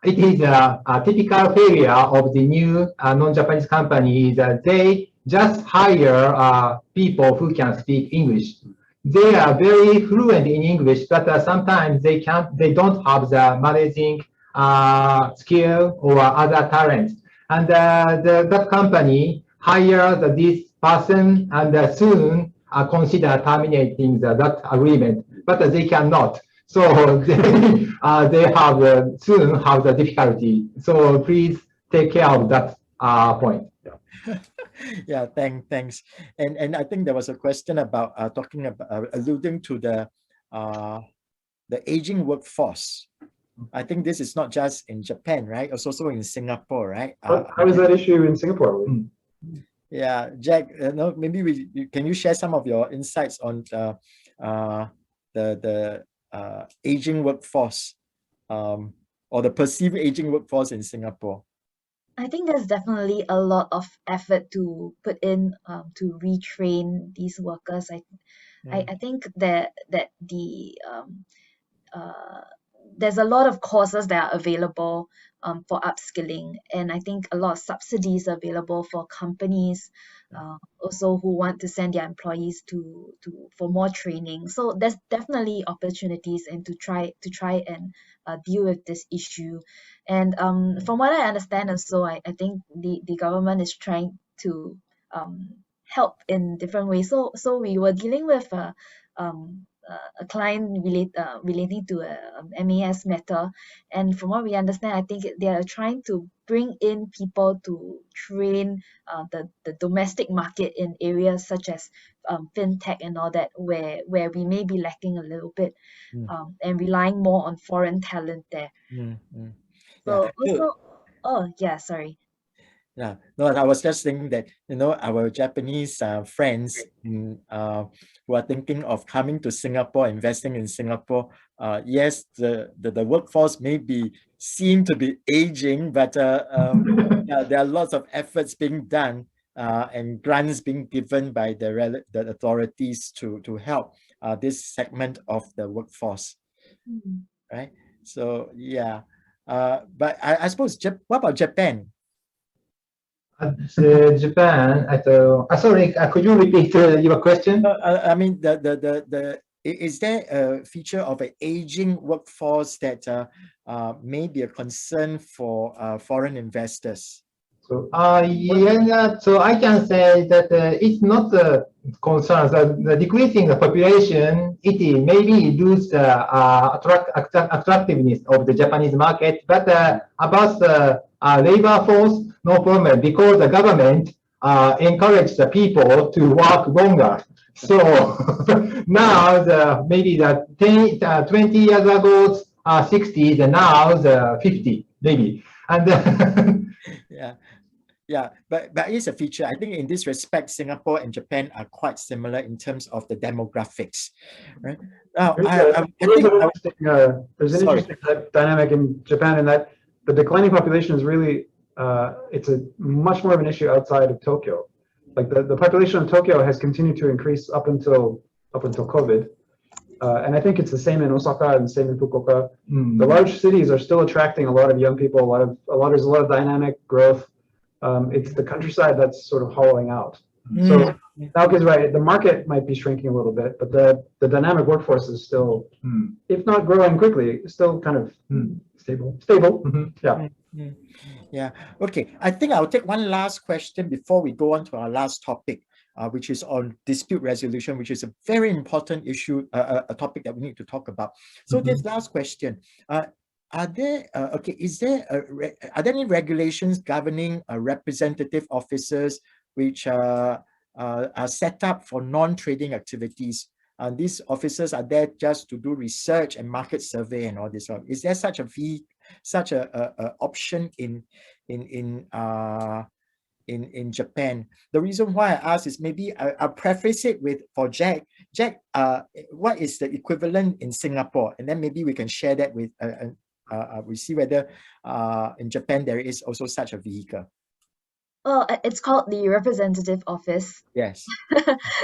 B: it is a typical failure of the new non-Japanese company that they just hire people who can speak English. They are very fluent in English, but sometimes they don't have the managing skill or other talent. And that company hire this person and soon consider terminating that agreement, but they cannot. So they have soon have the difficulty. So please take care of that point.
A: Yeah, thanks. And I think there was a question about talking about alluding to the aging workforce. I think this is not just in Japan, right? It's also in Singapore, right?
C: How is that issue in Singapore?
A: Yeah, Jack, no, maybe can you share some of your insights on the aging workforce or the perceived aging workforce in Singapore?
D: I think there's definitely a lot of effort to put in to retrain these workers. I think that there's a lot of courses that are available for upskilling, and I think a lot of subsidies available for companies also who want to send their employees for more training. So there's definitely opportunities and to try and deal with this issue. And from what I understand also, I think the government is trying to help in different ways. So we were dealing with a client relating to a MAS matter, and from what we understand, I think they are trying to bring in people to train the domestic market in areas such as fintech and all that, where we may be lacking a little bit, and relying more on foreign talent there. So also, oh yeah, sorry.
A: Yeah, no, I was just thinking that, our Japanese friends who are thinking of coming to Singapore, investing in Singapore, yes, the workforce may be seen to be aging, but yeah, there are lots of efforts being done and grants being given by the authorities to help this segment of the workforce, right? So yeah, but I suppose, what about Japan?
B: Japan, sorry, could you repeat your question?
A: I mean, is there a feature of an aging workforce that may be a concern for foreign investors?
B: So yeah, so I can say that it's not a concern. The decreasing the population, it maybe lose the attractiveness of the Japanese market, but about the labor force, no problem, because the government encourage the people to work longer. So now maybe 20 years ago, 60, now 50 maybe, and
A: yeah. Yeah, but it's a feature. I think in this respect, Singapore and Japan are quite similar in terms of the demographics, right? Now, I think
C: there's an
A: sorry.
C: interesting dynamic in Japan in that the declining population is really it's a much more of an issue outside of Tokyo. Like the population of Tokyo has continued to increase up until COVID. And I think it's the same in Osaka and the same in Fukuoka. The large cities are still attracting a lot of young people. There's a lot of dynamic growth. It's the countryside that's sort of hollowing out. So Naoki's right. The market might be shrinking a little bit, but the dynamic workforce is still, if not growing quickly, still kind of stable. Yeah.
A: Yeah. Okay. I think I'll take one last question before we go on to our last topic, which is on dispute resolution, which is a very important issue, a topic that we need to talk about. So this last question, are there are there any regulations governing representative officers which are set up for non-trading activities? These officers are there just to do research and market survey and all this. Is there such a option in Japan? The reason why I ask is maybe I'll preface it with for Jack. Jack, what is the equivalent in Singapore? And then maybe we can share that with we see whether in Japan there is also such a vehicle.
D: Well, it's called the representative office.
A: Yes.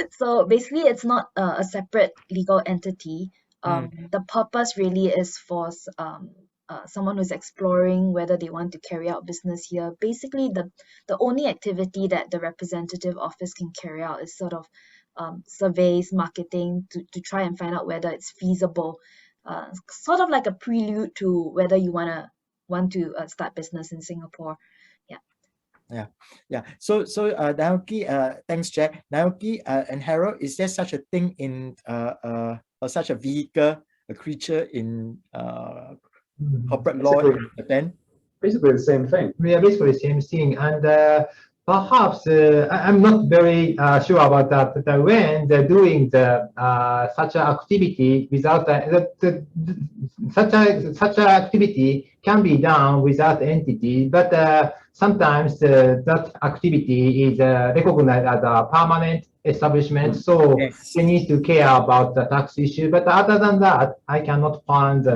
D: So basically, it's not a separate legal entity. The purpose really is for someone who's exploring whether they want to carry out business here. Basically, the only activity that the representative office can carry out is sort of surveys, marketing to try and find out whether it's feasible. Sort of like a prelude to whether you want to start business in Singapore.
A: Yeah. So Naoki, thanks, Jack. Naoki and Harold, is there such a thing in or such a vehicle, a creature in corporate law in Japan?
C: Basically the same thing.
B: Yeah, basically the same thing. And perhaps I'm not very sure about that. But when they're doing such an activity without such an activity can be done without entity, but sometimes that activity is recognized as a permanent establishment, so they need to care about the tax issue. But other than that, I cannot find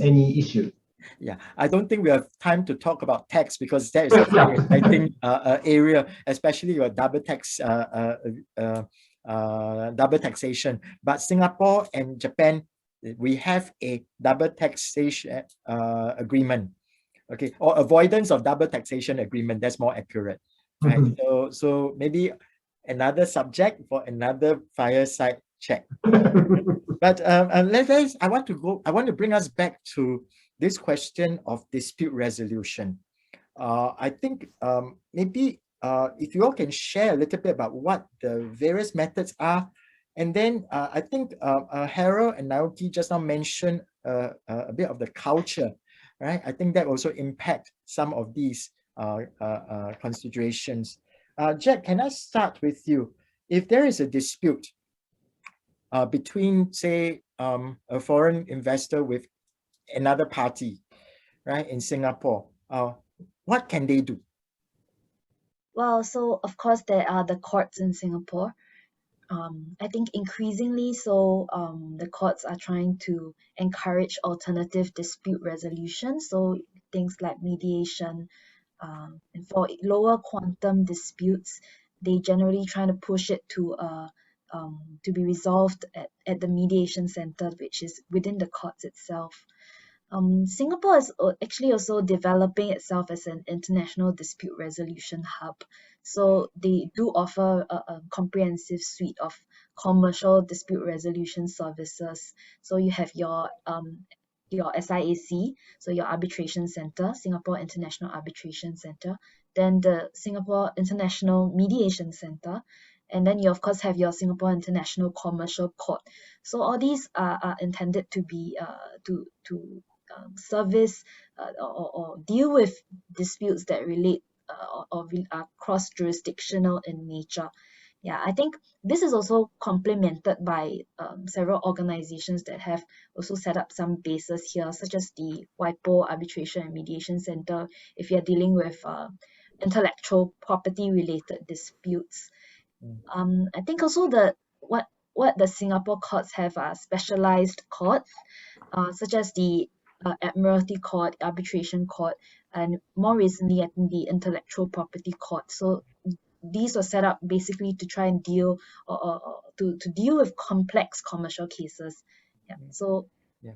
B: any issue.
A: Yeah, I don't think we have time to talk about tax because that is a very exciting area, especially your double taxation. But Singapore and Japan, we have a double taxation agreement, okay, or avoidance of double taxation agreement. That's more accurate, right? So maybe another subject for another fireside chat. But I want to bring us back to this question of dispute resolution. I think maybe if you all can share a little bit about what the various methods are. And then I think Harold and Naoki just now mentioned a bit of the culture, right? I think that also impact some of these considerations. Jack, can I start with you? If there is a dispute between, say, a foreign investor with another party, right, in Singapore, what can they do?
D: Well, so of course there are the courts in Singapore. I think increasingly so the courts are trying to encourage alternative dispute resolution. So things like mediation, and for lower quantum disputes, they generally try to push it to be resolved at the mediation center, which is within the courts itself. Singapore is actually also developing itself as an international dispute resolution hub. So they do offer a comprehensive suite of commercial dispute resolution services. So you have your SIAC, so your arbitration center, Singapore International Arbitration Center, then the Singapore International Mediation Center, and then you of course have your Singapore International Commercial Court. So all these are intended to be to service or deal with disputes that relate or are cross-jurisdictional in nature. Yeah, I think this is also complemented by several organizations that have also set up some bases here, such as the WIPO Arbitration and Mediation Center. If you're dealing with intellectual property related disputes.
A: Mm.
D: I think also what the Singapore courts have are specialized courts, such as the Admiralty Court, Arbitration Court, and more recently, I think the Intellectual Property Court. So these were set up basically to try and deal or to deal with complex commercial cases. Yeah. So
A: Yeah.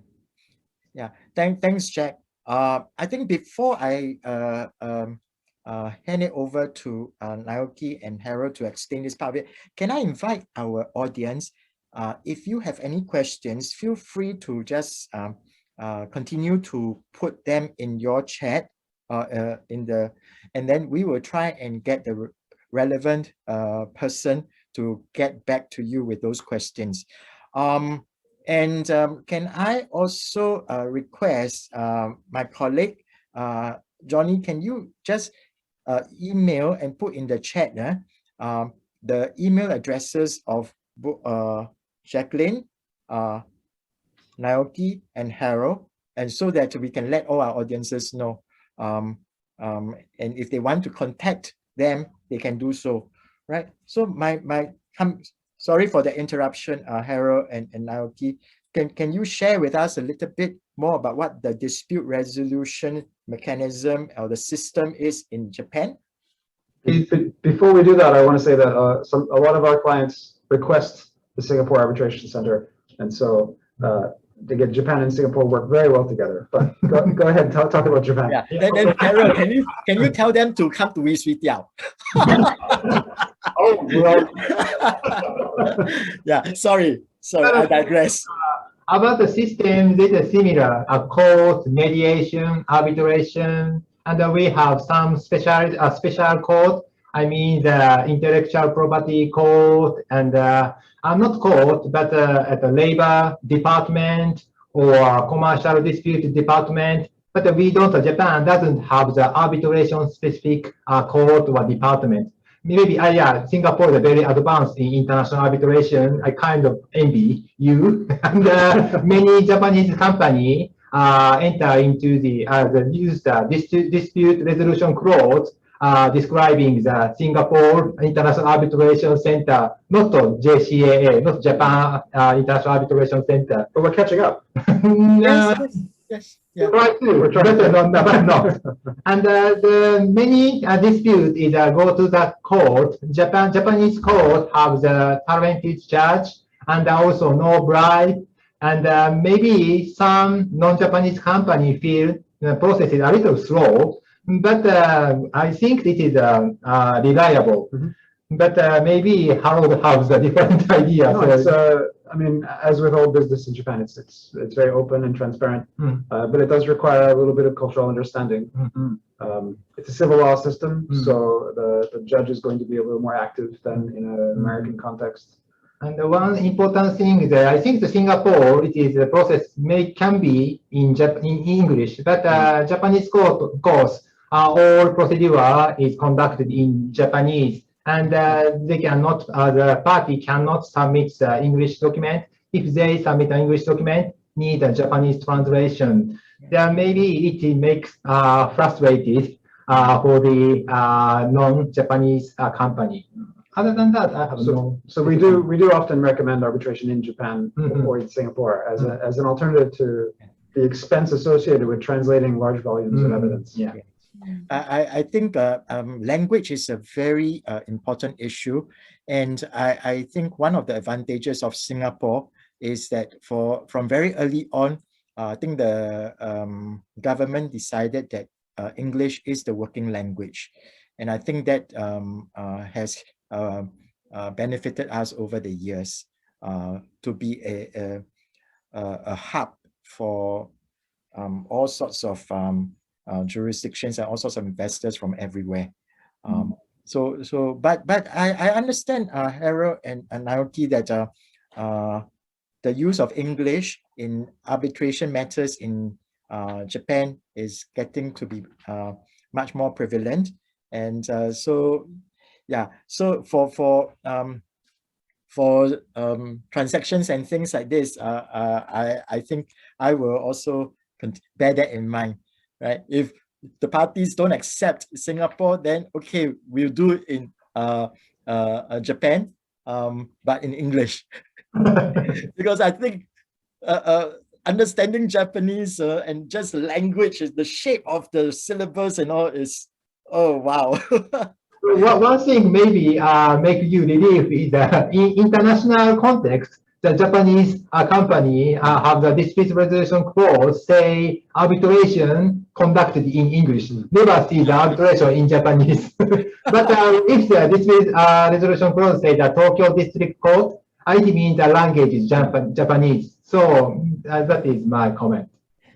A: Yeah. Thanks, Jack. I think before I hand it over to Naoki and Harold to explain this part of it, can I invite our audience, if you have any questions, feel free to just continue to put them in your chat, and then we will try and get the relevant person to get back to you with those questions. And can I also request my colleague, Johnny, can you just email and put in the chat the email addresses of Jacqueline, Naoki, and Harold, and so that we can let all our audiences know. And if they want to contact them, they can do so, right? So sorry for the interruption, Harold and Naoki. Can you share with us a little bit more about what the dispute resolution mechanism or the system is in Japan?
C: Before we do that, I want to say that a lot of our clients request the Singapore Arbitration Center, and so Japan and Singapore work very well together. But go ahead, talk about Japan.
A: Yeah. Then Harold, can you tell them to come to Wee Swee Teow?
C: Oh, well.
A: Yeah. Sorry, I digress.
B: About the system, it is similar, a court, mediation, arbitration, and we have some special court. I mean the intellectual property court and not court, but at the labor department or commercial dispute department. But we don't, Japan doesn't have the arbitration specific court or department. Maybe Singapore is very advanced in international arbitration. I kind of envy you. And many Japanese companies enter into use the dispute resolution clause describing the Singapore International Arbitration Center, not JCAA, not Japan International Arbitration Center.
C: But we're catching up.
A: Yes. Yeah.
B: Right, we're trying to not. And the many dispute is go to the court. Japanese court have the talented judge and also no bribe. And maybe some non-Japanese company feel the process is a little slow, but I think it is reliable. Mm-hmm. But maybe Harold has a different idea.
C: No, I mean, as with all business in Japan, it's very open and transparent, but it does require a little bit of cultural understanding. Mm-hmm. It's a civil law system, so the judge is going to be a little more active than in an American context.
B: And one important thing is that I think the Singapore, it is the process can be in English, but Japanese course, all procedure is conducted in Japanese. And they cannot, the party cannot submit the English document. If they submit an English document, need a Japanese translation. Then maybe it makes frustrated for the non-Japanese company. Other than that, I have no.
C: So we do often recommend arbitration in Japan or in Singapore as an alternative to the expense associated with translating large volumes of evidence.
B: Yeah.
A: I think language is a very important issue, and I think one of the advantages of Singapore is that from very early on, I think the government decided that English is the working language, and I think that has benefited us over the years to be a hub for all sorts of jurisdictions and all sorts of investors from everywhere. But I understand, Harold and Naoki, that the use of English in arbitration matters in Japan is getting to be much more prevalent, and so for transactions and things like this, I think I will also bear that in mind. Right? If the parties don't accept Singapore, then okay, we'll do it in Japan, but in English. Because I think understanding Japanese and just language, the shape of the syllabus and all is, oh wow.
B: One thing maybe make you relief is that in international context, the Japanese company have the dispute resolution clause say arbitration conducted in English. Never see the arbitration in Japanese. But if the dispute resolution clause say the Tokyo District Court, I mean the language is Japanese. So that is my comment.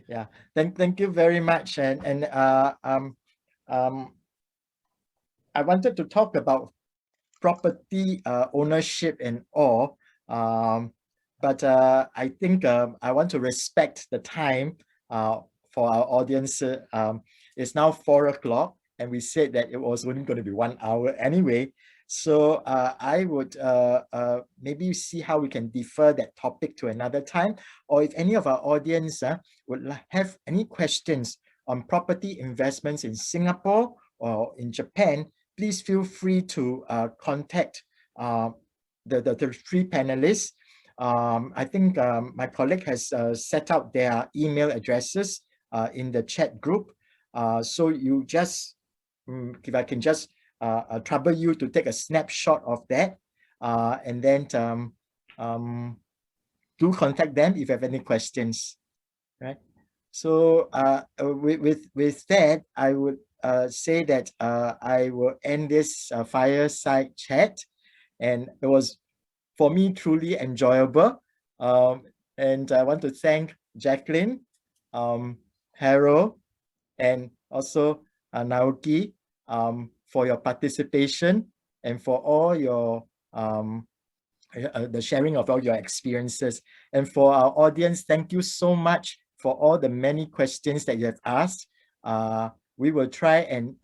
A: Yeah, thank you very much. And I wanted to talk about property ownership and all, but I think I want to respect the time for our audience. It's now 4 o'clock, and we said that it was only going to be 1 hour anyway. So I would maybe see how we can defer that topic to another time, or if any of our audience would have any questions on property investments in Singapore or in Japan, please feel free to contact the three panelists. I think my colleague has set out their email addresses in the chat group. So you just, if I can just trouble you to take a snapshot of that, and then do contact them if you have any questions, right? So with that, I would say that I will end this fireside chat, and it was for me truly enjoyable. And I want to thank Jacqueline, Harold, and also Naoki for your participation and for all your the sharing of all your experiences. And for our audience, thank you so much for all the many questions that you have asked. We will try and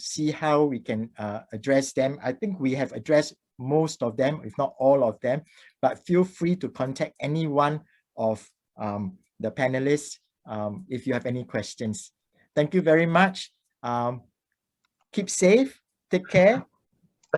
A: see how we can address them. I think we have addressed most of them, if not all of them, but feel free to contact any one of the panelists if you have any questions. Thank you very much. Keep safe, take care,